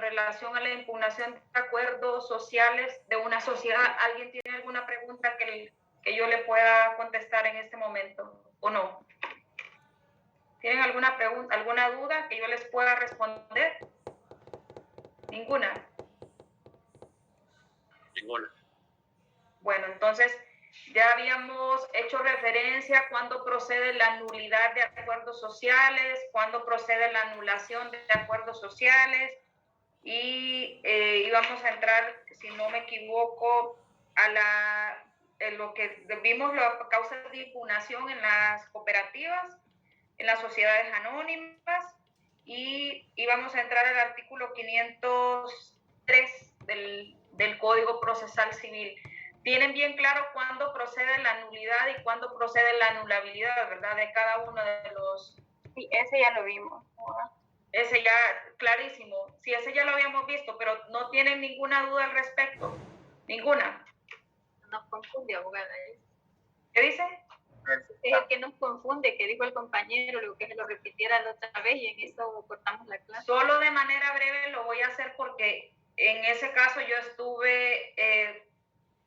relación a la impugnación de acuerdos sociales de una sociedad. ¿Alguien tiene alguna pregunta que yo le pueda contestar en este momento o no? ¿Tienen alguna pregunta, alguna duda que yo les pueda responder? ¿Ninguna? Ninguna. Bueno, entonces ya habíamos hecho referencia a cuándo procede la nulidad de acuerdos sociales, cuándo procede la anulación de acuerdos sociales, y íbamos a entrar, si no me equivoco, a lo que vimos, las causas de impugnación en las cooperativas, en las sociedades anónimas, y íbamos a entrar al artículo 503 del Código Procesal Civil. Tienen bien claro cuándo procede la nulidad y cuándo procede la anulabilidad, ¿verdad? De cada uno de los... Sí, ese ya lo vimos. Ese ya, clarísimo. Sí, ese ya lo habíamos visto, pero no tienen ninguna duda al respecto. Ninguna. Nos confunde, abogada. ¿Qué dice? Es el que nos confunde, que dijo el compañero, lo que se lo repitiera la otra vez y en eso cortamos la clase. Solo de manera breve lo voy a hacer porque en ese caso yo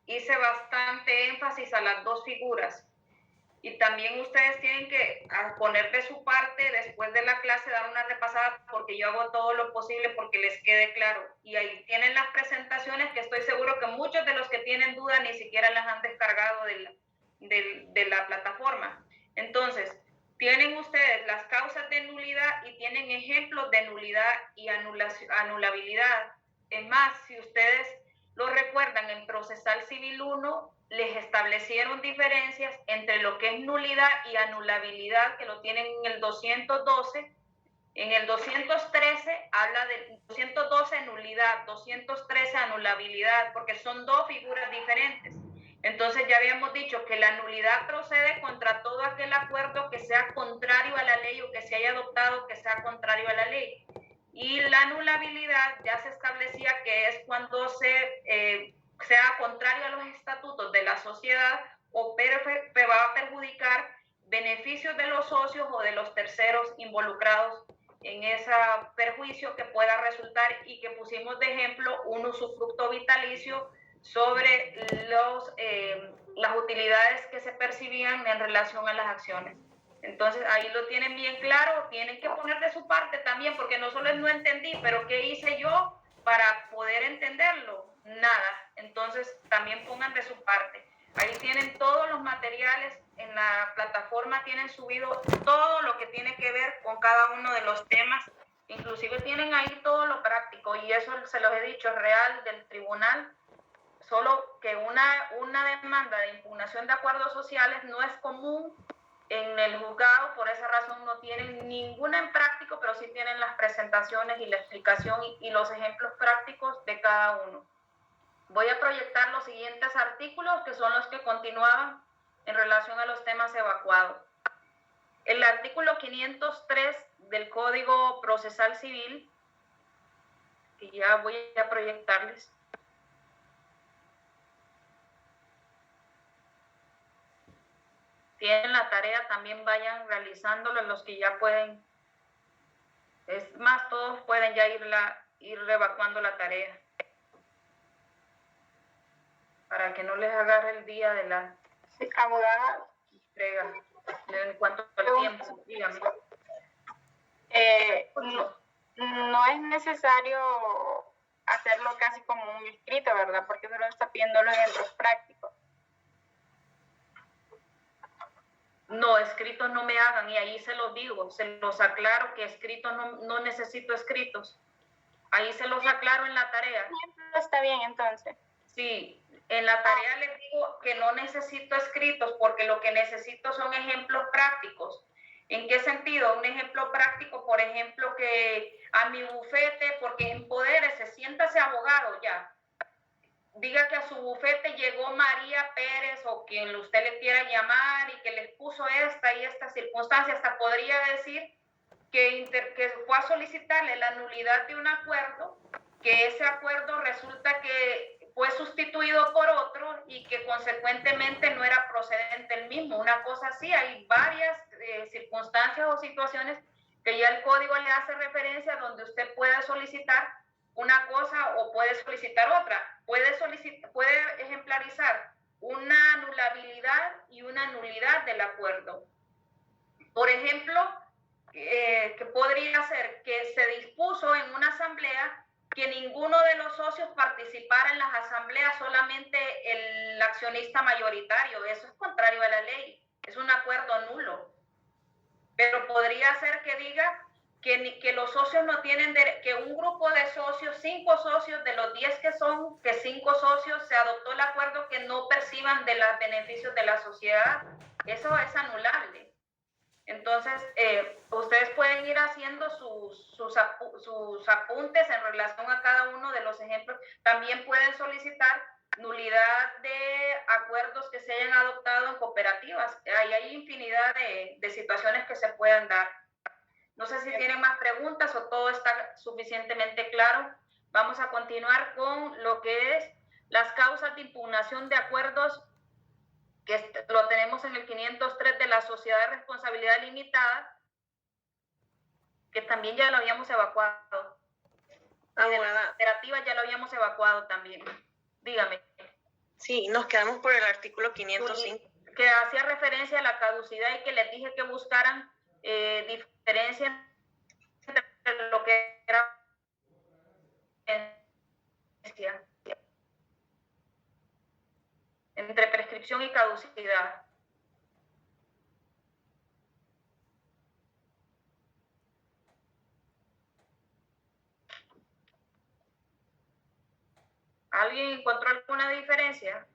hice bastante énfasis a las dos figuras. Y también ustedes tienen que poner de su parte después de la clase, dar una repasada, porque yo hago todo lo posible porque les quede claro. Y ahí tienen las presentaciones que estoy seguro que muchos de los que tienen dudas ni siquiera las han descargado de la plataforma. Entonces, tienen ustedes las causas de nulidad y tienen ejemplos de nulidad y anulabilidad. Es más, si ustedes lo recuerdan, en Procesal Civil 1 les establecieron diferencias entre lo que es nulidad y anulabilidad, que lo tienen en el 212. En el 213 habla de 212 nulidad, 213 anulabilidad, porque son dos figuras diferentes. Entonces ya habíamos dicho que la nulidad procede contra todo aquel acuerdo que sea contrario a la ley o que se haya adoptado que sea contrario a la ley. Y la anulabilidad ya se establecía que es cuando sea contrario a los estatutos de la sociedad o va a perjudicar beneficios de los socios o de los terceros involucrados en ese perjuicio que pueda resultar, y que pusimos de ejemplo un usufructo vitalicio sobre las utilidades que se percibían en relación a las acciones. Entonces ahí lo tienen bien claro, tienen que poner de su parte también, porque no solo es no entendí, pero ¿qué hice yo para poder entenderlo? Nada. Entonces también pongan de su parte. Ahí tienen todos los materiales, en la plataforma tienen subido todo lo que tiene que ver con cada uno de los temas, inclusive tienen ahí todo lo práctico, y eso se los he dicho, es real del tribunal, solo que una demanda de impugnación de acuerdos sociales no es común en el juzgado, por esa razón no tienen ninguna en práctico, pero sí tienen las presentaciones y la explicación y los ejemplos prácticos de cada uno. Voy a proyectar los siguientes artículos, que son los que continuaban en relación a los temas evacuados. El artículo 503 del Código Procesal Civil, que ya voy a proyectarles. Tienen la tarea, también vayan realizándolo los que ya pueden. Es más, todos pueden ya ir evacuando la tarea, para que no les agarre el día de la abogada entrega. En cuanto al tiempo, dígame. No es necesario hacerlo casi como un escrito, ¿verdad? Porque solo está pidiendo los ejemplos prácticos. No, escritos no me hagan, y ahí se los digo, se los aclaro que escritos no necesito escritos. Ahí se los aclaro en la tarea. Está bien, entonces. Sí, en la tarea les digo que no necesito escritos, porque lo que necesito son ejemplos prácticos. ¿En qué sentido? Un ejemplo práctico, por ejemplo, que a mi bufete, porque empodérese, siéntase abogado ya. Diga que a su bufete llegó María Pérez o quien usted le quiera llamar y que les puso esta y esta circunstancia. Hasta podría decir que fue a solicitarle la nulidad de un acuerdo, que ese acuerdo resulta que fue sustituido por otro y que consecuentemente no era procedente el mismo. Una cosa así, hay varias circunstancias o situaciones que ya el código le hace referencia donde usted puede solicitar una cosa o puede solicitar otra. Puede ejemplarizar una anulabilidad y una nulidad del acuerdo. Por ejemplo, que podría ser que se dispuso en una asamblea que ninguno de los socios participara en las asambleas, solamente el accionista mayoritario. Eso es contrario a la ley, es un acuerdo nulo. Pero podría ser que diga que los socios no tienen, que un grupo de socios, 5 socios de los 10 que son, que 5 socios se adoptó el acuerdo que no perciban de los beneficios de la sociedad. Eso es anulable. Entonces, ustedes pueden ir haciendo sus apuntes en relación a cada uno de los ejemplos. También pueden solicitar nulidad de acuerdos que se hayan adoptado en cooperativas. Hay infinidad de situaciones que se puedan dar. No sé si tienen más preguntas o todo está suficientemente claro. Vamos a continuar con lo que es las causas de impugnación de acuerdos, que lo tenemos en el 503 de la Sociedad de Responsabilidad Limitada, que también ya lo habíamos evacuado. Y de la cooperativa ya lo habíamos evacuado también. Dígame. Sí, nos quedamos por el artículo 505. Que hacía referencia a la caducidad y que les dije que buscaran diferencia entre lo que era entre prescripción y caducidad. ¿Alguien encontró alguna diferencia?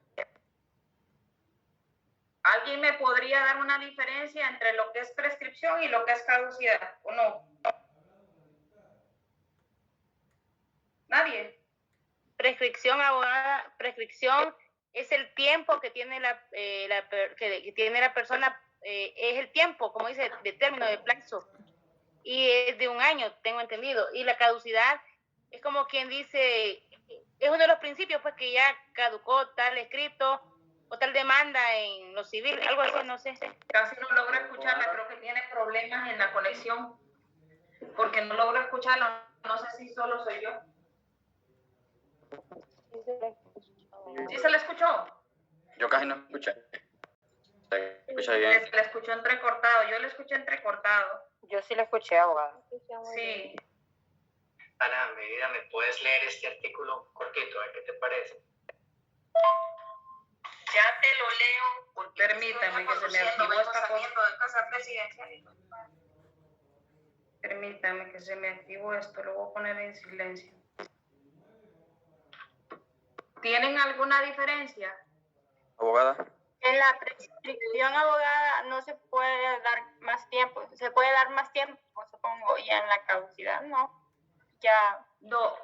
¿Alguien me podría dar una diferencia entre lo que es prescripción y lo que es caducidad o no? ¿Nadie? Prescripción, abogada, prescripción es el tiempo que tiene que tiene la persona, es el tiempo, como dice, de término, de plazo, y es de 1 año, tengo entendido, y la caducidad es como quien dice, es uno de los principios, pues, que ya caducó tal escrito o tal demanda en lo civil, algo así, no sé. Casi no logro escucharla, creo que tiene problemas en la conexión, porque no logro escucharla, no sé si solo soy yo. ¿Sí se le escuchó? Yo casi no escuché. ¿Se escucha bien? Le escuchó entrecortado, yo le escuché entrecortado. Yo sí la escuché, abogada. Sí. Ana, medida, ¿me puedes leer este artículo cortito? A ver qué te parece. Ya te lo leo, porque permítame que se me activó esta cosa. Permítame que se me activó esto, lo voy a poner en silencio. ¿Tienen alguna diferencia? Abogada. En la prescripción, abogada, no se puede dar más tiempo. Se puede dar más tiempo, supongo, y en la caducidad no. Ya. No,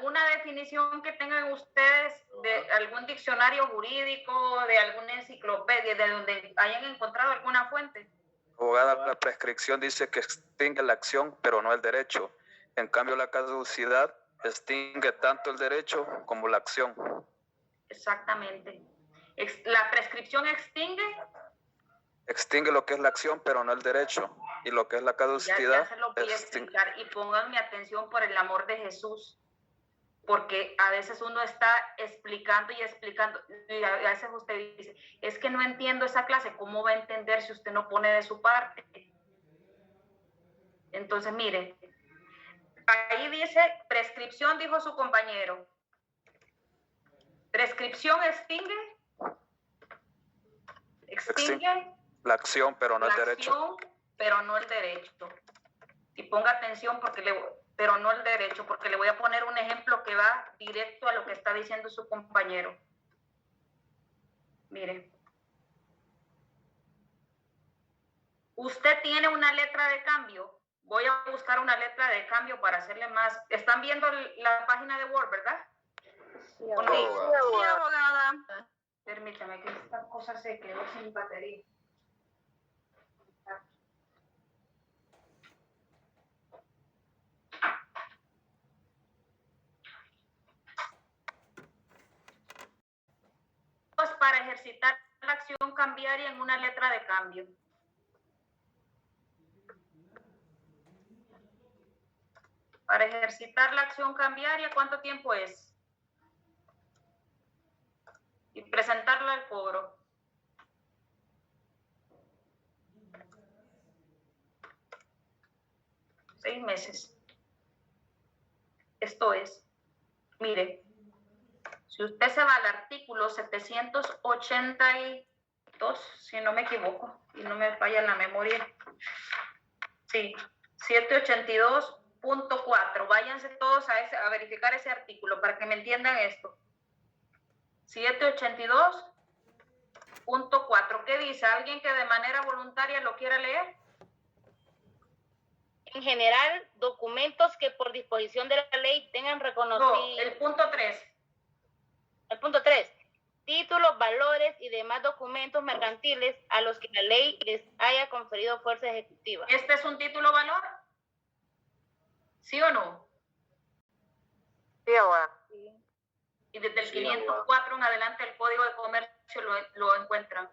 una definición que tengan ustedes de algún diccionario jurídico, de alguna enciclopedia, de donde hayan encontrado alguna fuente. Abogada, la prescripción dice que extingue la acción, pero no el derecho. En cambio, la caducidad extingue tanto el derecho como la acción. Exactamente. La prescripción extingue lo que es la acción, pero no el derecho. Y lo que es la caducidad. Ya se lo voy a explicar. Y pónganme atención por el amor de Jesús. Porque a veces uno está explicando y explicando. Y a veces usted dice, es que no entiendo esa clase. ¿Cómo va a entender si usted no pone de su parte? Entonces, mire. Ahí dice, prescripción, dijo su compañero. Prescripción extingue la acción, pero no el derecho. Pero no el derecho. Y ponga atención pero no el derecho, porque le voy a poner un ejemplo que va directo a lo que está diciendo su compañero. Mire. Usted tiene una letra de cambio. Voy a buscar una letra de cambio para hacerle más. ¿Están viendo la página de Word, verdad? Sí, abogada. Permítame que esta cosa se quedó sin batería. Pues para ejercitar la acción cambiaria en una letra de cambio. Para ejercitar la acción cambiaria, ¿cuánto tiempo es? Y presentarla al cobro. Seis meses. Esto es, mire, si usted se va al artículo 782, si no me equivoco, y no me falla la memoria, sí, 782.4, váyanse todos a verificar ese artículo para que me entiendan esto. 782.4, ¿qué dice? ¿Alguien que de manera voluntaria lo quiera leer? En general, documentos que por disposición de la ley tengan reconocido. No, el punto 3. El punto 3. Títulos, valores y demás documentos mercantiles a los que la ley les haya conferido fuerza ejecutiva. ¿Este es un título valor? ¿Sí o no? Sí, abogada. Y desde el 504 en adelante el Código de Comercio lo encuentran.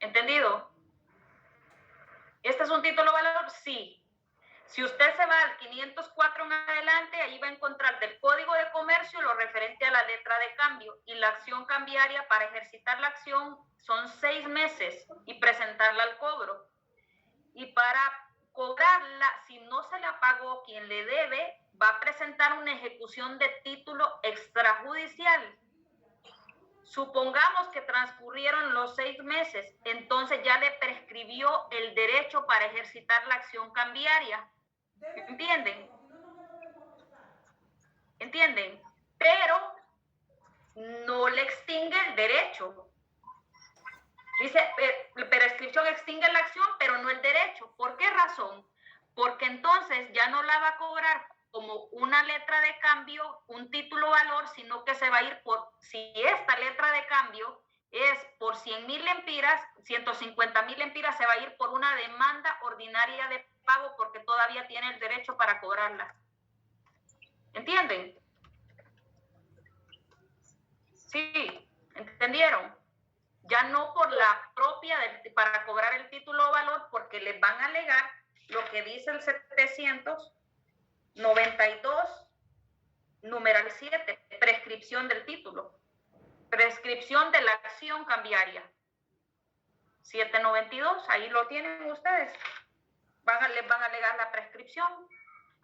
¿Entendido? ¿Este es un título valor? Sí. Si usted se va al 504 en adelante, ahí va a encontrar del Código de Comercio lo referente a la letra de cambio y la acción cambiaria. Para ejercitar la acción son 6 meses y presentarla al cobro. Y para cobrarla, si no se la pagó quien le debe, va a presentar una ejecución de título extrajudicial. Supongamos que transcurrieron los 6 meses, entonces ya le prescribió el derecho para ejercitar la acción cambiaria. ¿Entienden? ¿Entienden? Pero no le extingue el derecho. Dice, prescripción extingue la acción, pero no el derecho. ¿Por qué razón? Porque entonces ya no la va a cobrar como una letra de cambio, un título valor, sino que se va a ir por, si esta letra de cambio es por 100,000 lempiras, 150,000 lempiras, se va a ir por una demanda ordinaria de pago porque todavía tiene el derecho para cobrarla. ¿Entienden? Sí, ¿entendieron? Ya no por la propia, para cobrar el título o valor, porque les van a alegar lo que dice el 792, numeral 7, prescripción del título, prescripción de la acción cambiaria. 792, ahí lo tienen ustedes. Les van a alegar la prescripción,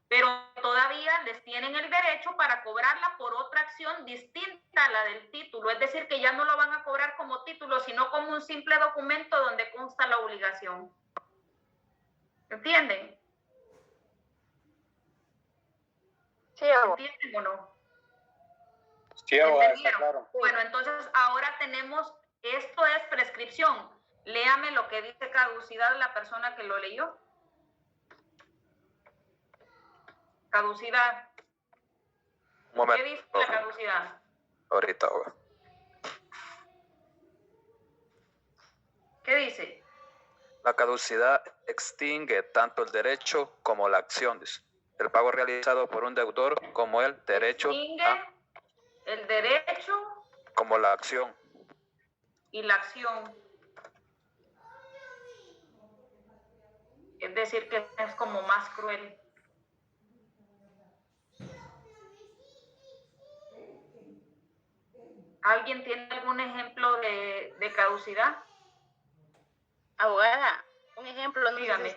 pero todavía les tienen el derecho para cobrarla por otra acción distinta a la del título. Es decir, que ya no lo van a cobrar como título, sino como un simple documento donde consta la obligación. ¿Entienden? Sí, abogada. ¿Entienden o no? Sí, abogada, está claro. Bueno, entonces ahora tenemos, esto es prescripción. Léame lo que dice caducidad la persona que lo leyó. Caducidad. Un momento. ¿Qué dice la caducidad? Ahorita, abogada. ¿Qué dice? La caducidad extingue tanto el derecho como la acción, dice. El pago realizado por un deudor como el derecho Extingue el derecho como la acción. y la acción. Es decir, que es como más cruel. ¿Alguien tiene algún ejemplo de caducidad? Abogada, un ejemplo, Dígame.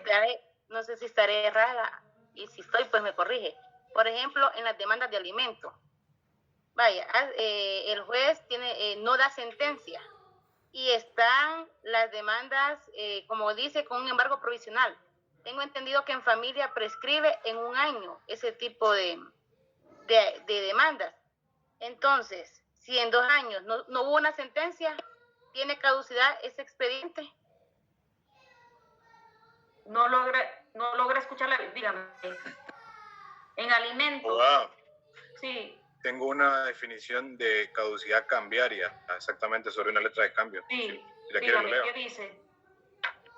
no sé si estaré errada, y si estoy, pues me corrige. Por ejemplo, en las demandas de alimento. Vaya, el juez no da sentencia y están las demandas, como dice, con un embargo provisional. Tengo entendido que en familia prescribe en 1 año ese tipo de demandas. Entonces, si en 2 años no hubo una sentencia, ¿tiene caducidad ese expediente? No logré escucharla. Dígame. En alimentos. Abogada, Sí, tengo una definición de caducidad cambiaria, exactamente sobre una letra de cambio. sí. Si la quiere, lo Dígame, leo. ¿qué dice?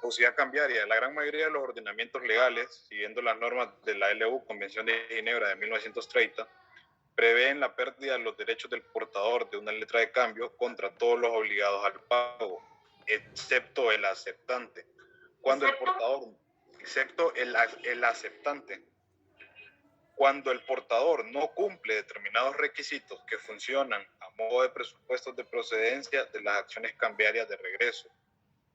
Caducidad cambiaria. La gran mayoría de los ordenamientos legales, siguiendo las normas de la LU, Convención de Ginebra de 1930, prevén la pérdida de los derechos del portador de una letra de cambio contra todos los obligados al pago, excepto el aceptante. Cuando el portador, excepto el aceptante. Cuando el portador no cumple determinados requisitos que funcionan a modo de presupuestos de procedencia de las acciones cambiarias de regreso,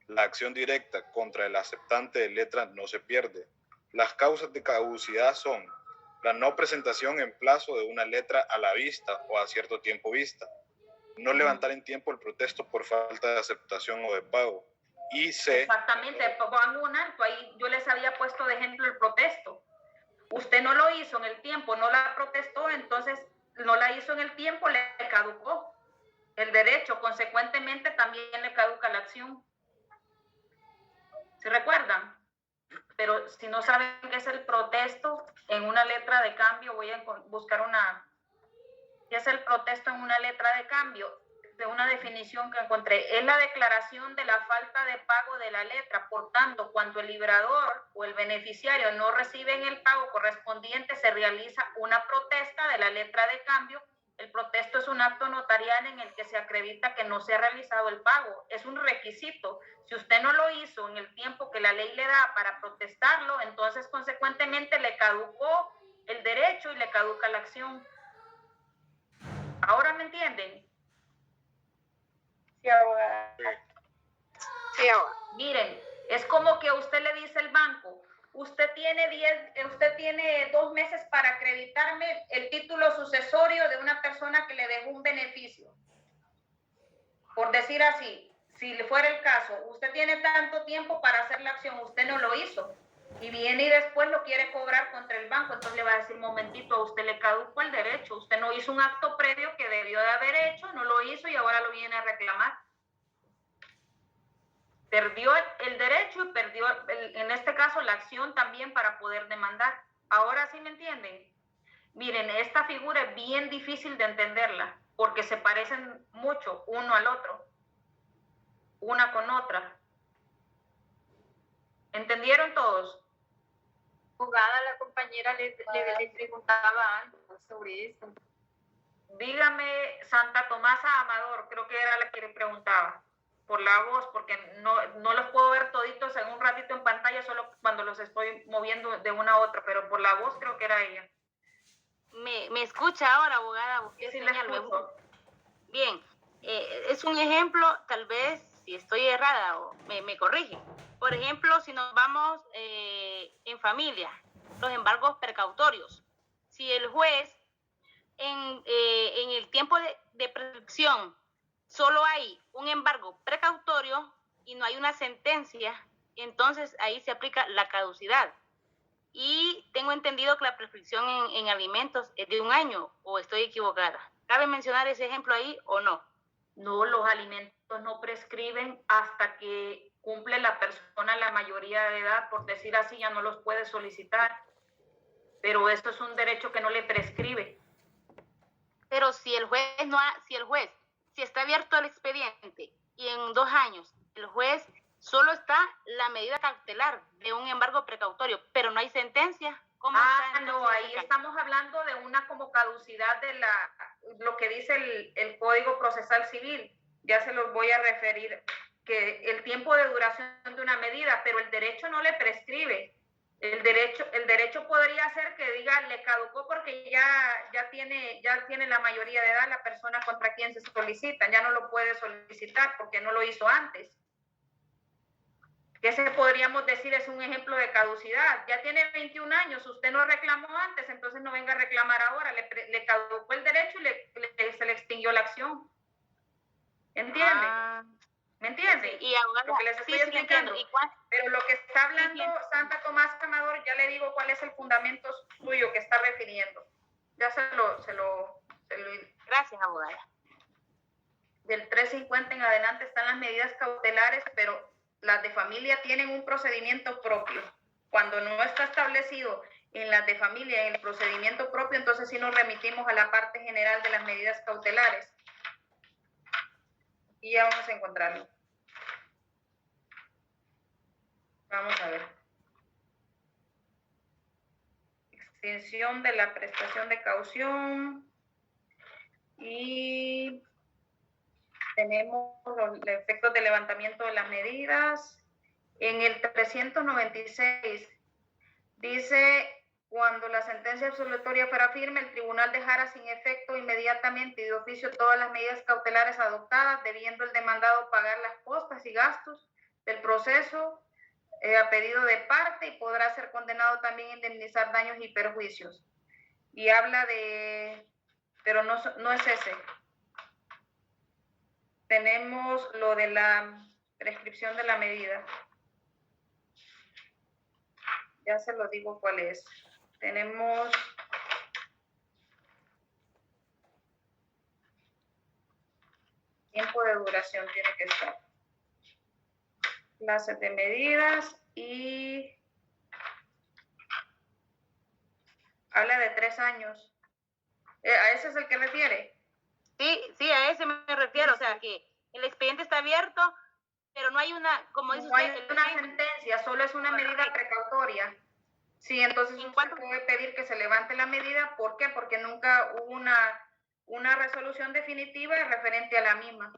la acción directa contra el aceptante de letra no se pierde. Las causas de caducidad son la no presentación en plazo de una letra a la vista o a cierto tiempo vista, no levantar en tiempo el protesto por falta de aceptación o de pago, y C. Exactamente, pongo un alto ahí. Yo les había puesto de ejemplo el protesto. Usted no lo hizo en el tiempo, no la protestó, entonces no la hizo en el tiempo, le caducó el derecho, consecuentemente también le caduca la acción. ¿Se recuerdan? Pero si no saben qué es el protesto, en una letra de cambio voy a buscar ¿qué es el protesto en una letra de cambio? De una definición que encontré, es la declaración de la falta de pago de la letra. Por tanto, cuando el librador o el beneficiario no reciben el pago correspondiente, se realiza una protesta de la letra de cambio. El protesto es un acto notarial en el que se acredita que no se ha realizado el pago. Es un requisito. Si usted no lo hizo en el tiempo que la ley le da para protestarlo, entonces consecuentemente le caducó el derecho y le caduca la acción. ¿Ahora me entienden? Sí, abogada. Sí, abogada. Miren, es como que a usted le dice el banco, usted tiene 2 meses para acreditarme el título sucesorio de una persona que le dejó un beneficio. Por decir así, si le fuera el caso, usted tiene tanto tiempo para hacer la acción, usted no lo hizo. Y viene y después lo quiere cobrar contra el banco, entonces le va a decir, momentito, a usted le caducó el derecho, usted no hizo un acto previo que debió de haber hecho, no lo hizo y ahora lo viene a reclamar. Perdió el derecho y perdió, en este caso, la acción también para poder demandar. Ahora sí me entienden. Miren, esta figura es bien difícil de entenderla, porque se parecen mucho uno al otro, una con otra. ¿Entendieron todos? Abogada, la compañera le preguntaba algo sobre eso. Dígame, Santa Tomasa Amador, creo que era la que le preguntaba, por la voz, porque no los puedo ver toditos en un ratito en pantalla, solo cuando los estoy moviendo de una a otra, pero por la voz creo que era ella. ¿Me escucha ahora, abogada? Sí, la escucho. Bien, es un ejemplo, tal vez, si estoy errada, o me corrige. Por ejemplo, si nos vamos en familia, los embargos precautorios. Si el juez en el tiempo de prescripción solo hay un embargo precautorio y no hay una sentencia, entonces ahí se aplica la caducidad. Y tengo entendido que la prescripción en alimentos es de 1 año, o estoy equivocada. ¿Cabe mencionar ese ejemplo ahí o no? No, los alimentos no prescriben hasta que cumple la persona la mayoría de edad, por decir así, ya no los puede solicitar. Pero esto es un derecho que no le prescribe. Pero si está abierto el expediente y en 2 años el juez solo está la medida cautelar de un embargo precautorio, pero no hay sentencia, ¿cómo está? No, ahí estamos hablando de una como caducidad de lo que dice el Código Procesal Civil. Ya se los voy a referir, que el tiempo de duración de una medida, pero el derecho no le prescribe. El derecho podría ser que diga le caducó porque ya tiene la mayoría de edad la persona contra quien se solicita, ya no lo puede solicitar porque no lo hizo antes. Ese podríamos decir es un ejemplo de caducidad. Ya tiene 21 años, usted no reclamó antes, entonces no venga a reclamar ahora. Le caducó el derecho y se le extinguió la acción. ¿Entiende? ¿Me entiende? Y abogada, lo que les estoy explicando. Pero lo que está hablando Santa Tomás Amador, ya le digo cuál es el fundamento suyo que está refiriendo. Ya se lo Gracias, abogada. Del 350 en adelante están las medidas cautelares, pero las de familia tienen un procedimiento propio. Cuando no está establecido en las de familia, en el procedimiento propio, entonces sí nos remitimos a la parte general de las medidas cautelares. Y ya vamos a encontrarlo. Vamos a ver. Extinción de la prestación de caución. Y tenemos los efectos de levantamiento de las medidas. En el 396 dice Cuando la sentencia absolutoria fuera firme, el tribunal dejara sin efecto inmediatamente y de oficio todas las medidas cautelares adoptadas, debiendo el demandado pagar las costas y gastos del proceso a pedido de parte, y podrá ser condenado también a indemnizar daños y perjuicios. Y habla de, pero no es ese. Tenemos lo de la prescripción de la medida. Ya se lo digo cuál es. Tenemos tiempo de duración, tiene que estar. Clases de medidas y habla de 3 años. ¿A ese es el que refiere? Sí, a ese me refiero, o sea que el expediente está abierto, pero no hay una, como dice no hay usted, una sentencia, solo es una medida precautoria. Sí, entonces usted puede pedir que se levante la medida. ¿Por qué? Porque nunca hubo una resolución definitiva referente a la misma.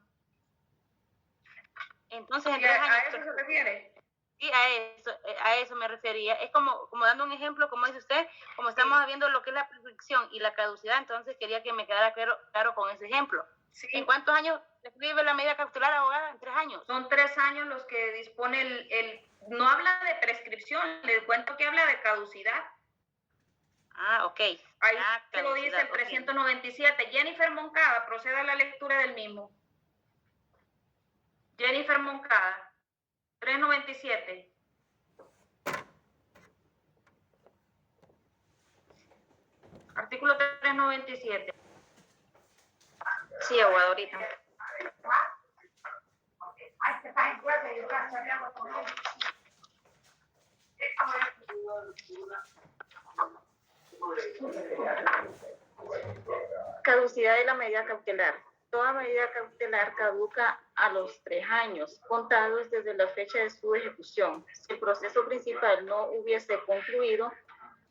Entonces, en ¿Y 3 años. a eso se refiere? Sí, a eso me refería. Es como dando un ejemplo, como dice usted, como estamos viendo lo que es la prescripción y la caducidad, entonces quería que me quedara claro con ese ejemplo. Sí. ¿En cuántos años prescribe la medida cautelar, abogada? ¿En 3 años? Son 3 años los que dispone no habla de prescripción, les cuento que habla de caducidad. Ah, ok. Ahí se lo dice el 397. Jennifer Moncada, proceda a la lectura del mismo. Jennifer Moncada, 397. Artículo 397. Sí, abogada, ahorita. Caducidad de la medida cautelar. Toda medida cautelar caduca a los 3 años, contados desde la fecha de su ejecución. Si el proceso principal no hubiese concluido,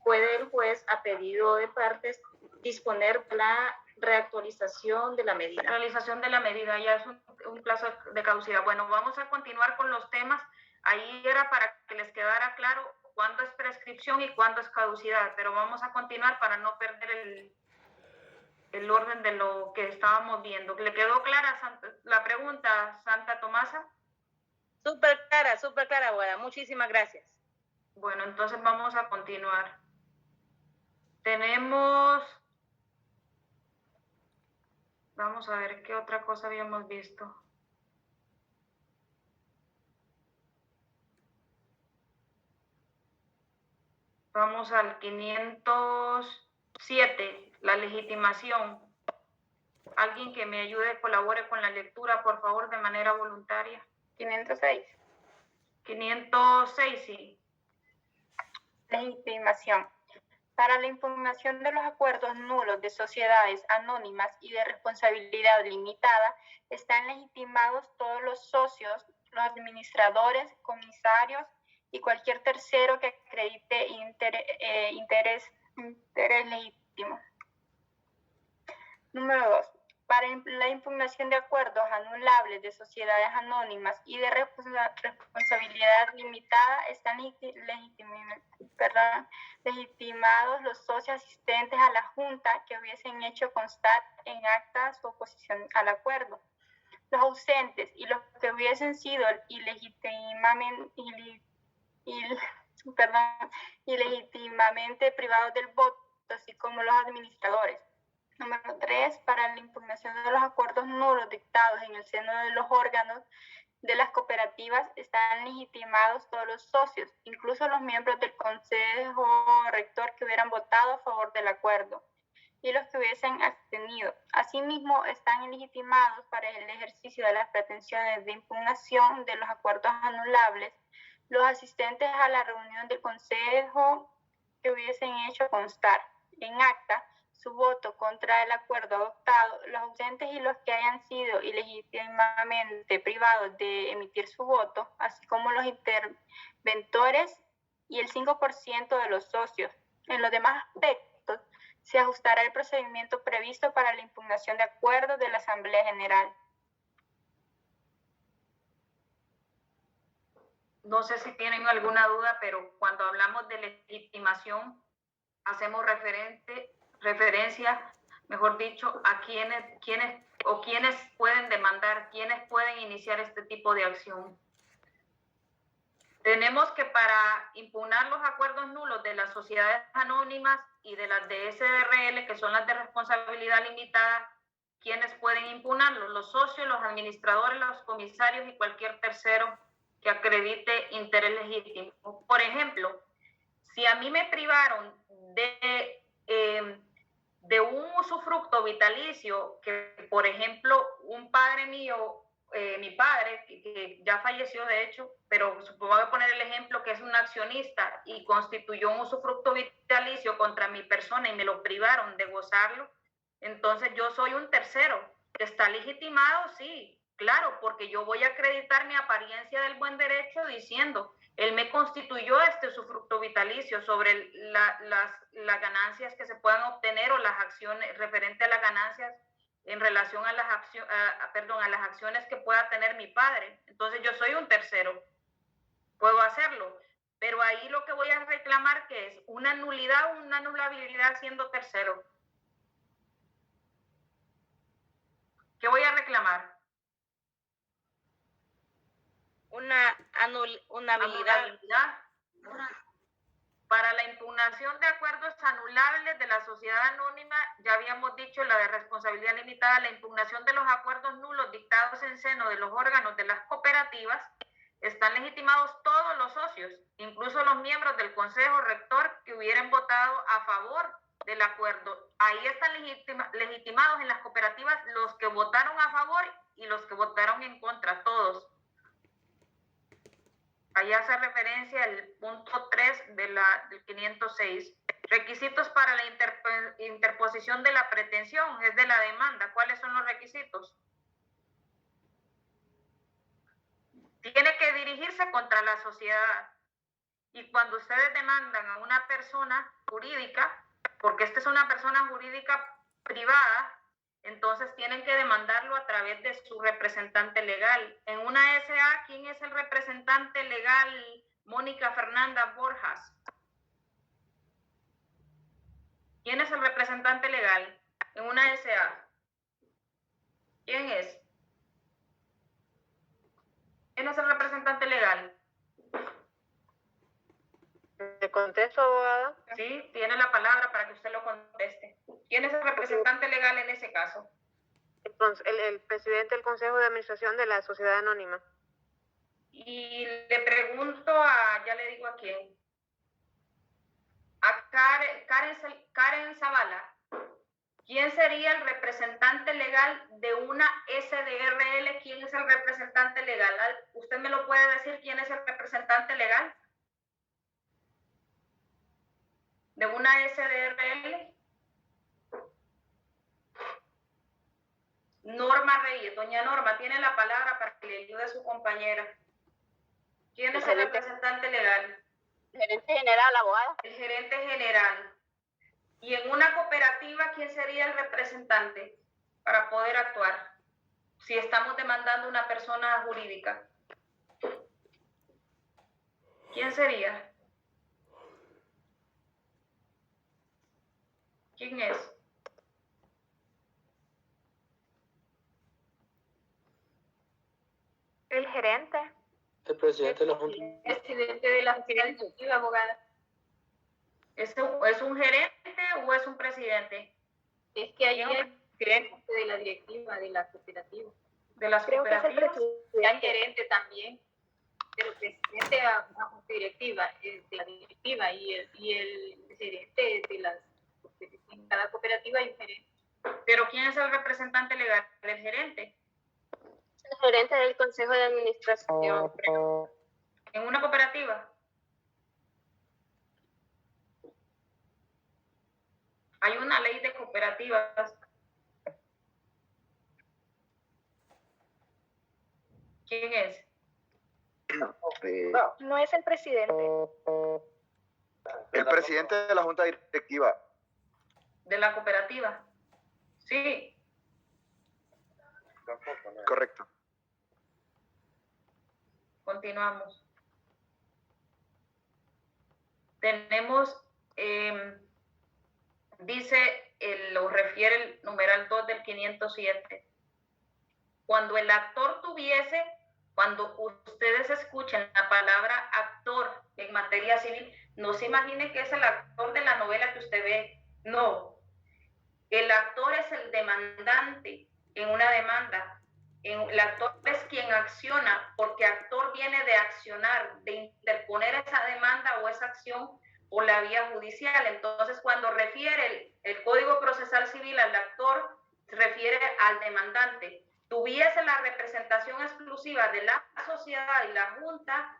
puede el juez, a pedido de partes, disponer la reactualización de la medida. Realización de la medida, ya es un plazo de caducidad. Bueno, vamos a continuar con los temas. Ahí era para que les quedara claro cuándo es prescripción y cuándo es caducidad, pero vamos a continuar para no perder el orden de lo que estábamos viendo. ¿Le quedó clara la pregunta, Santa Tomasa? Súper clara, abogada. Muchísimas gracias. Bueno, entonces vamos a continuar. Tenemos... Vamos a ver qué otra cosa habíamos visto. Vamos al 507, la legitimación. Alguien que me ayude, colabore con la lectura, por favor, de manera voluntaria. 506. 506, sí. Legitimación. Para la impugnación de los acuerdos nulos de sociedades anónimas y de responsabilidad limitada, están legitimados todos los socios, los administradores, comisarios y cualquier tercero que acredite interés legítimo. Número 2. Para la impugnación de acuerdos anulables de sociedades anónimas y de responsabilidad limitada, están legitimados los socios asistentes a la Junta que hubiesen hecho constar en acta su oposición al acuerdo. Los ausentes y los que hubiesen sido ilegítimamente privados del voto, así como los administradores. Número 3. Para la impugnación de los acuerdos nulos dictados en el seno de los órganos de las cooperativas, están legitimados todos los socios, incluso los miembros del consejo rector que hubieran votado a favor del acuerdo y los que hubiesen abstenido. Asimismo, están legitimados para el ejercicio de las pretensiones de impugnación de los acuerdos anulables los asistentes a la reunión del consejo que hubiesen hecho constar en acta su voto contra el acuerdo adoptado, los ausentes y los que hayan sido ilegítimamente privados de emitir su voto, así como los interventores y el 5% de los socios. En los demás aspectos, se ajustará el procedimiento previsto para la impugnación de acuerdos de la Asamblea General. No sé si tienen alguna duda, pero cuando hablamos de legitimación, hacemos referencia, mejor dicho, a quiénes pueden demandar, quiénes pueden iniciar este tipo de acción. Tenemos que para impugnar los acuerdos nulos de las sociedades anónimas y de las de SRL, que son las de responsabilidad limitada, ¿quiénes pueden impugnarlos? Los socios, los administradores, los comisarios y cualquier tercero que acredite interés legítimo. Por ejemplo, si a mí me privaron de un usufructo vitalicio, que por ejemplo un padre mío, mi padre, que ya falleció de hecho, pero voy a poner el ejemplo que es un accionista y constituyó un usufructo vitalicio contra mi persona y me lo privaron de gozarlo, entonces yo soy un tercero que está legitimado, sí, claro, porque yo voy a acreditar mi apariencia del buen derecho diciendo, él me constituyó este usufructo vitalicio sobre las ganancias que se puedan obtener o las acciones referente a las ganancias en relación a las acciones que pueda tener mi padre. Entonces yo soy un tercero, puedo hacerlo, pero ahí lo que voy a reclamar que es una nulidad o una anulabilidad siendo tercero. ¿Qué voy a reclamar? Una habilidad. Para la impugnación de acuerdos anulables de la sociedad anónima, ya habíamos dicho la de responsabilidad limitada, la impugnación de los acuerdos nulos dictados en seno de los órganos de las cooperativas, están legitimados todos los socios, incluso los miembros del consejo rector que hubieran votado a favor del acuerdo. Ahí están legitimados en las cooperativas los que votaron a favor y los que votaron en contra, todos. Ahí hace referencia al punto 3 del 506. Requisitos para la interposición de la pretensión, es de la demanda. ¿Cuáles son los requisitos? Tiene que dirigirse contra la sociedad. Y cuando ustedes demandan a una persona jurídica, porque esta es una persona jurídica privada, entonces tienen que demandarlo a través de su representante legal. En una SA, ¿quién es el representante legal? Mónica Fernanda Borjas. ¿Quién es el representante legal en una SA? ¿Quién es? ¿Quién es el representante legal? ¿Le contesto, abogada? Sí, tiene la palabra para que usted lo conteste. ¿Quién es el representante legal en ese caso? El presidente del Consejo de Administración de la Sociedad Anónima. Y le pregunto ya le digo a quién. A Karen Zavala. ¿Quién sería el representante legal de una SDRL? ¿Quién es el representante legal? ¿Usted me lo puede decir quién es el representante legal de una SDRL? Norma Reyes. Doña Norma, tiene la palabra para que le ayude a su compañera. ¿Quién es el representante legal? El gerente general, abogada. El gerente general. Y en una cooperativa, ¿quién sería el representante para poder actuar? Si estamos demandando una persona jurídica. ¿Quién sería? ¿Quién es? El gerente. El presidente de la Junta. El presidente de la Junta Directiva, abogada. ¿Es un gerente o es un presidente? Es que ahí hay gerente de la directiva, de la cooperativa. De las cooperativas. Hay gerente también, pero el presidente de la Junta Directiva, de la directiva y el gerente de las en cada cooperativa hay un gerente. ¿Pero quién es el representante legal? ¿El gerente? El gerente del Consejo de Administración. ¿En una cooperativa? Hay una ley de cooperativas. ¿Quién es? No es el presidente. El presidente de la Junta Directiva. ¿De la cooperativa? Sí. Correcto. Continuamos. Tenemos dice, lo refiere el numeral 2 del 507. Cuando el actor tuviese, cuando ustedes escuchen la palabra actor en materia civil, no se imagine que es el actor de la novela que usted ve. No. El actor es el demandante en una demanda. El actor es quien acciona, porque actor viene de accionar, de interponer esa demanda o esa acción por la vía judicial. Entonces, cuando refiere el Código Procesal Civil al actor, se refiere al demandante. Tuviese la representación exclusiva de la sociedad y la Junta,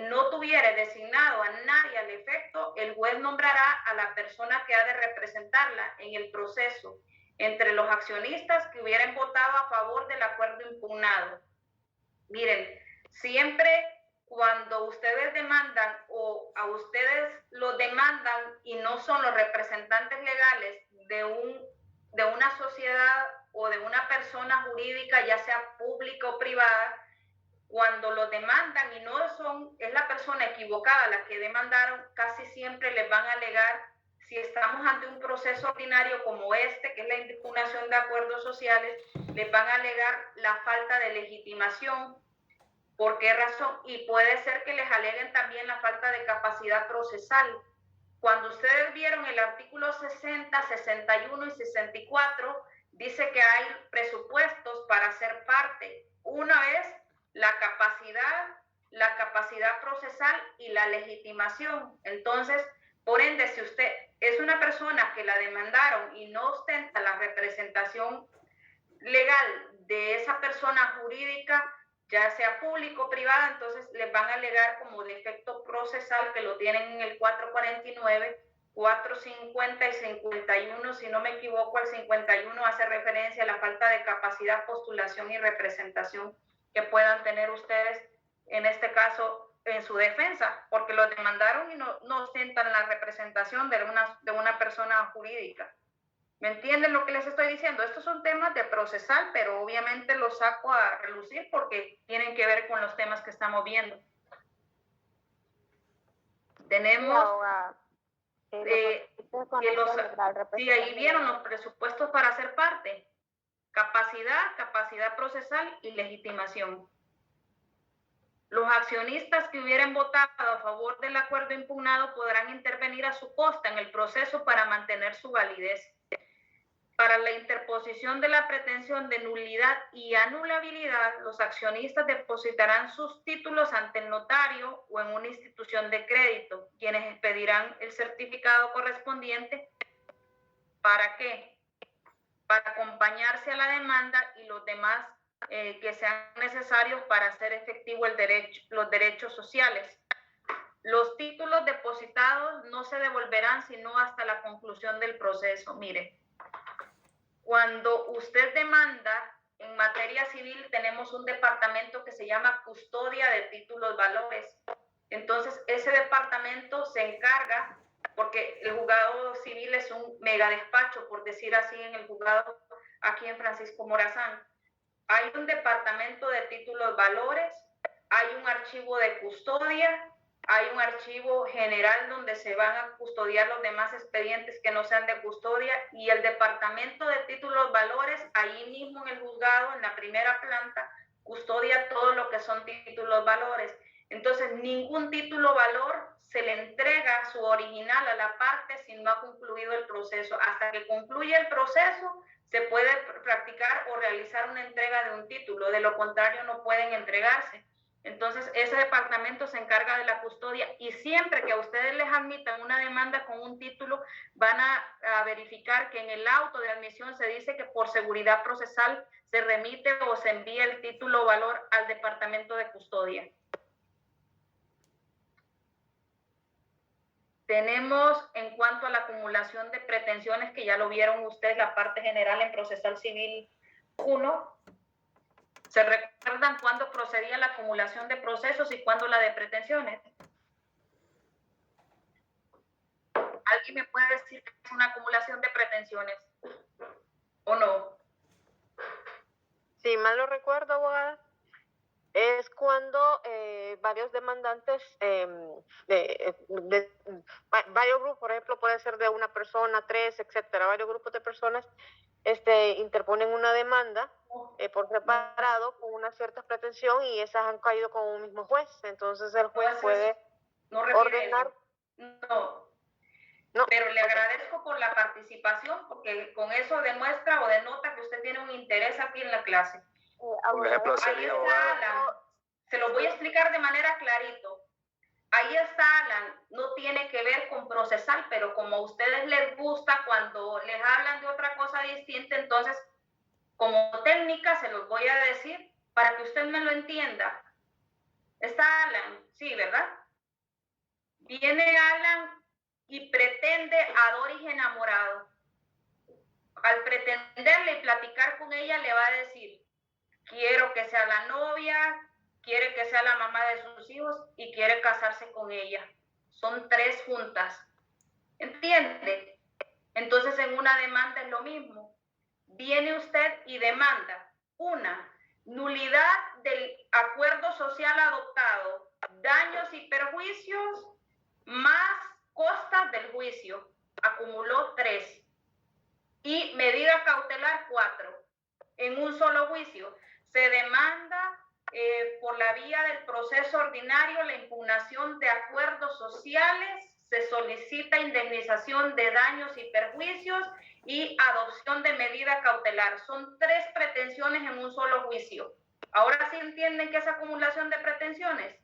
no tuviera designado a nadie al efecto, el juez nombrará a la persona que ha de representarla en el proceso entre los accionistas que hubieran votado a favor del acuerdo impugnado. Miren, siempre cuando ustedes demandan o a ustedes lo demandan y no son los representantes legales de una sociedad o de una persona jurídica, ya sea pública o privada, cuando lo demandan y no es la persona equivocada la que demandaron, casi siempre les van a alegar, si estamos ante un proceso ordinario como este, que es la impugnación de acuerdos sociales, les van a alegar la falta de legitimación. ¿Por qué razón? Y puede ser que les aleguen también la falta de capacidad procesal. Cuando ustedes vieron el artículo 60, 61 y 64, dice que hay presupuestos para ser parte. Una vez la capacidad procesal y la legitimación. Entonces, por ende, si usted es una persona que la demandaron y no ostenta la representación legal de esa persona jurídica, ya sea público o privada, entonces les van a alegar como defecto procesal, que lo tienen en el 449, 450 y 51, si no me equivoco, el 51 hace referencia a la falta de capacidad, postulación y representación que puedan tener ustedes, en este caso, en su defensa, porque los demandaron y no ostentan la representación de una persona jurídica. ¿Me entienden lo que les estoy diciendo? Estos son temas de procesal, pero obviamente los saco a relucir porque tienen que ver con los temas que estamos viendo. Tenemos... sí, ahí vieron los presupuestos para ser parte. Capacidad procesal y legitimación. Los accionistas que hubieran votado a favor del acuerdo impugnado podrán intervenir a su costa en el proceso para mantener su validez. Para la interposición de la pretensión de nulidad y anulabilidad, los accionistas depositarán sus títulos ante el notario o en una institución de crédito, quienes expedirán el certificado correspondiente. ¿Para qué? Para acompañarse a la demanda y los demás que sean necesarios para hacer efectivo los derechos sociales. Los títulos depositados no se devolverán sino hasta la conclusión del proceso. Mire, cuando usted demanda en materia civil, tenemos un departamento que se llama Custodia de Títulos Valores. Entonces, ese departamento se encarga, porque el juzgado civil es un mega despacho, por decir así, en el juzgado aquí en Francisco Morazán. Hay un departamento de títulos valores, hay un archivo de custodia, hay un archivo general donde se van a custodiar los demás expedientes que no sean de custodia, y el departamento de títulos valores, ahí mismo en el juzgado, en la primera planta, custodia todo lo que son títulos valores. Entonces, ningún título valor se le entrega su original a la parte si no ha concluido el proceso. Hasta que concluya el proceso, se puede practicar o realizar una entrega de un título, de lo contrario no pueden entregarse. Entonces, ese departamento se encarga de la custodia, y siempre que a ustedes les admitan una demanda con un título, van a verificar que en el auto de admisión se dice que por seguridad procesal se remite o se envía el título valor al departamento de custodia. Tenemos, en cuanto a la acumulación de pretensiones, que ya lo vieron ustedes, la parte general en Procesal Civil 1. ¿Se recuerdan cuándo procedía la acumulación de procesos y cuándo la de pretensiones? ¿Alguien me puede decir que es una acumulación de pretensiones o no? Si mal lo recuerdo, abogada, es cuando varios demandantes, varios grupos, por ejemplo, puede ser de una persona, 3, etcétera, varios grupos de personas interponen una demanda por separado con una cierta pretensión y esas han caído con un mismo juez. Entonces el juez puede ordenar. No, pero le agradezco por la participación, porque con eso demuestra o denota que usted tiene un interés aquí en la clase. Por ejemplo, ahí está Alan. Se lo voy a explicar de manera clarito. Ahí está Alan. No tiene que ver con procesal, pero como a ustedes les gusta cuando les hablan de otra cosa distinta, entonces como técnica se los voy a decir para que usted me lo entienda. Está Alan, sí, ¿verdad? Viene Alan y pretende a Doris enamorado. Al pretenderle y platicar con ella, le va a decir: quiero que sea la novia, quiere que sea la mamá de sus hijos y quiere casarse con ella. Son 3 juntas. ¿Entiende? Entonces en una demanda es lo mismo. Viene usted y demanda una nulidad del acuerdo social adoptado, daños y perjuicios más costas del juicio. Acumuló 3. Y medida cautelar 4. En un solo juicio. Se demanda por la vía del proceso ordinario la impugnación de acuerdos sociales, se solicita indemnización de daños y perjuicios y adopción de medida cautelar. Son 3 pretensiones en un solo juicio. Ahora sí entienden que es acumulación de pretensiones.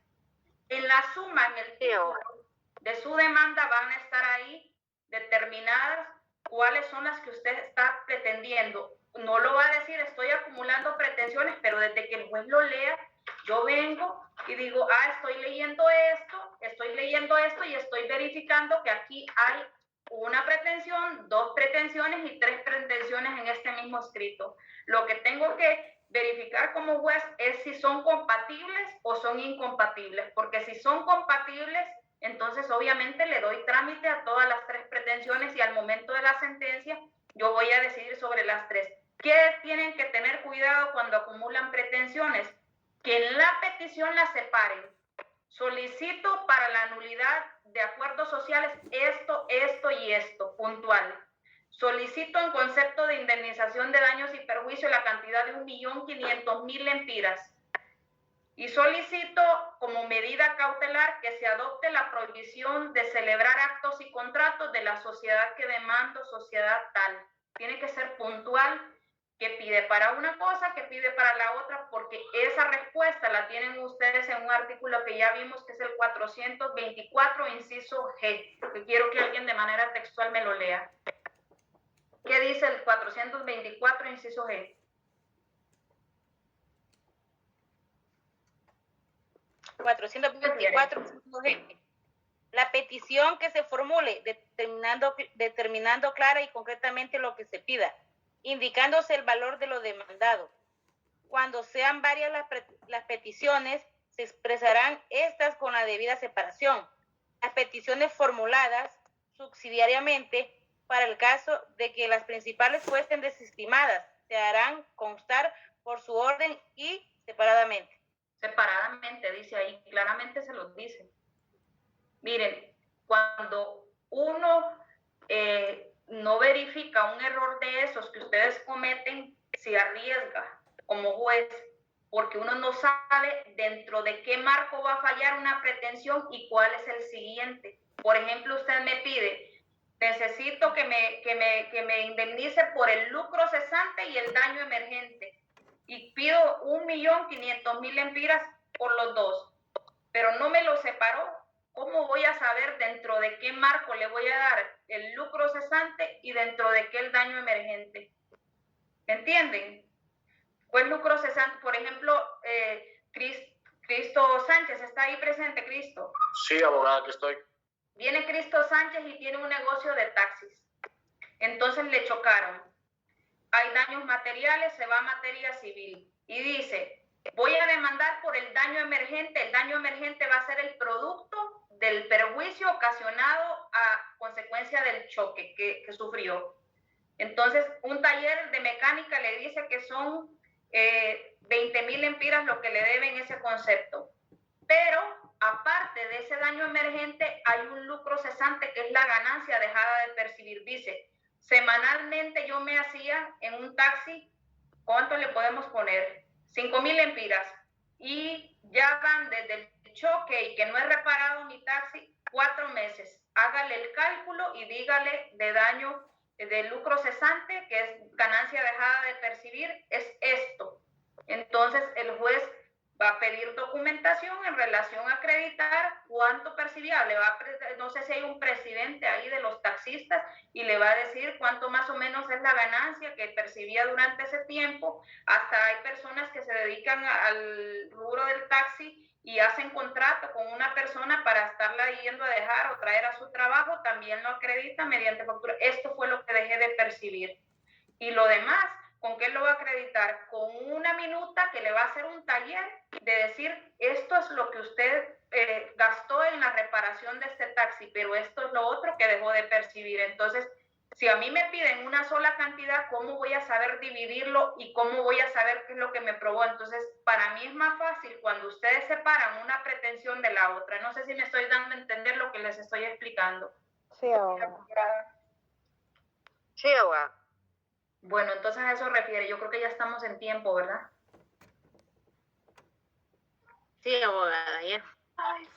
En la suma, en el título de su demanda van a estar ahí determinadas cuáles son las que usted está pretendiendo. No lo va a decir, estoy acumulando pretensiones, pero desde que el juez lo lea, yo vengo y digo, estoy leyendo esto y estoy verificando que aquí hay una pretensión, 2 pretensiones y 3 pretensiones en este mismo escrito. Lo que tengo que verificar como juez es si son compatibles o son incompatibles, porque si son compatibles, entonces obviamente le doy trámite a todas las 3 pretensiones y al momento de la sentencia yo voy a decidir sobre las 3. ¿Qué tienen que tener cuidado cuando acumulan pretensiones? Que en la petición las separen. Solicito para la nulidad de acuerdos sociales esto y esto, puntual. Solicito en concepto de indemnización de daños y perjuicios la cantidad de 1.500.000 lempiras. Y solicito como medida cautelar que se adopte la prohibición de celebrar actos y contratos de la sociedad que demando, sociedad tal. Tiene que ser puntual, que pide para una cosa, que pide para la otra, porque esa respuesta la tienen ustedes en un artículo que ya vimos, que es el 424, inciso G, que quiero que alguien de manera textual me lo lea. ¿Qué dice el 424, inciso G? La petición que se formule determinando clara y concretamente lo que se pida, indicándose el valor de lo demandado. Cuando sean varias las peticiones, se expresarán estas con la debida separación. Las peticiones formuladas subsidiariamente, para el caso de que las principales fuesen desestimadas, se harán constar por su orden y separadamente. Separadamente, dice ahí, claramente se los dice. Miren, cuando uno no verifica un error de esos que ustedes cometen, se arriesga como juez, porque uno no sabe dentro de qué marco va a fallar una pretensión y cuál es el siguiente. Por ejemplo, usted me pide, necesito que me indemnice por el lucro cesante y el daño emergente, y pido 1.500.000 lempiras por los 2, pero no me lo separó. ¿Cómo voy a saber dentro de qué marco le voy a dar el lucro cesante y dentro de qué el daño emergente? ¿Entienden? Pues lucro cesante, por ejemplo, Cristo Sánchez, ¿está ahí presente, Cristo? Sí, abogada, que estoy. Viene Cristo Sánchez y tiene un negocio de taxis. Entonces le chocaron. Hay daños materiales, se va a materia civil. Y dice, voy a demandar por el daño emergente. El daño emergente va a ser el producto del perjuicio ocasionado a consecuencia del choque que sufrió. Entonces, un taller de mecánica le dice que son 20.000 lempiras lo que le deben ese concepto. Pero aparte de ese daño emergente, hay un lucro cesante que es la ganancia dejada de percibir. Dice, semanalmente yo me hacía en un taxi, ¿cuánto le podemos poner? 5,000 lempiras. Y ya van desde el choque y que no he reparado mi taxi 4 meses. Hágale el cálculo y dígale de daño, de lucro cesante, que es ganancia dejada de percibir, es esto. Entonces el juez va a pedir documentación en relación a acreditar cuánto percibía. No sé si hay un presidente ahí de los taxistas y le va a decir cuánto más o menos es la ganancia que percibía durante ese tiempo. Hasta hay personas que se dedican al rubro del taxi y hacen contrato con una persona para estarla yendo a dejar o traer a su trabajo, también lo acredita mediante factura. Esto fue lo que dejé de percibir. Y lo demás, ¿con qué lo va a acreditar? Con una minuta que le va a hacer un taller de decir, esto es lo que usted gastó en la reparación de este taxi, pero esto es lo otro que dejó de percibir. Entonces, si a mí me piden una sola cantidad, ¿cómo voy a saber dividirlo y cómo voy a saber qué es lo que me probó? Entonces, para mí es más fácil cuando ustedes separan una pretensión de la otra. No sé si me estoy dando a entender lo que les estoy explicando. Sí, abogada. Sí, abogada. Bueno, entonces a eso refiere. Yo creo que ya estamos en tiempo, ¿verdad? Sí, abogada, ya. Ay,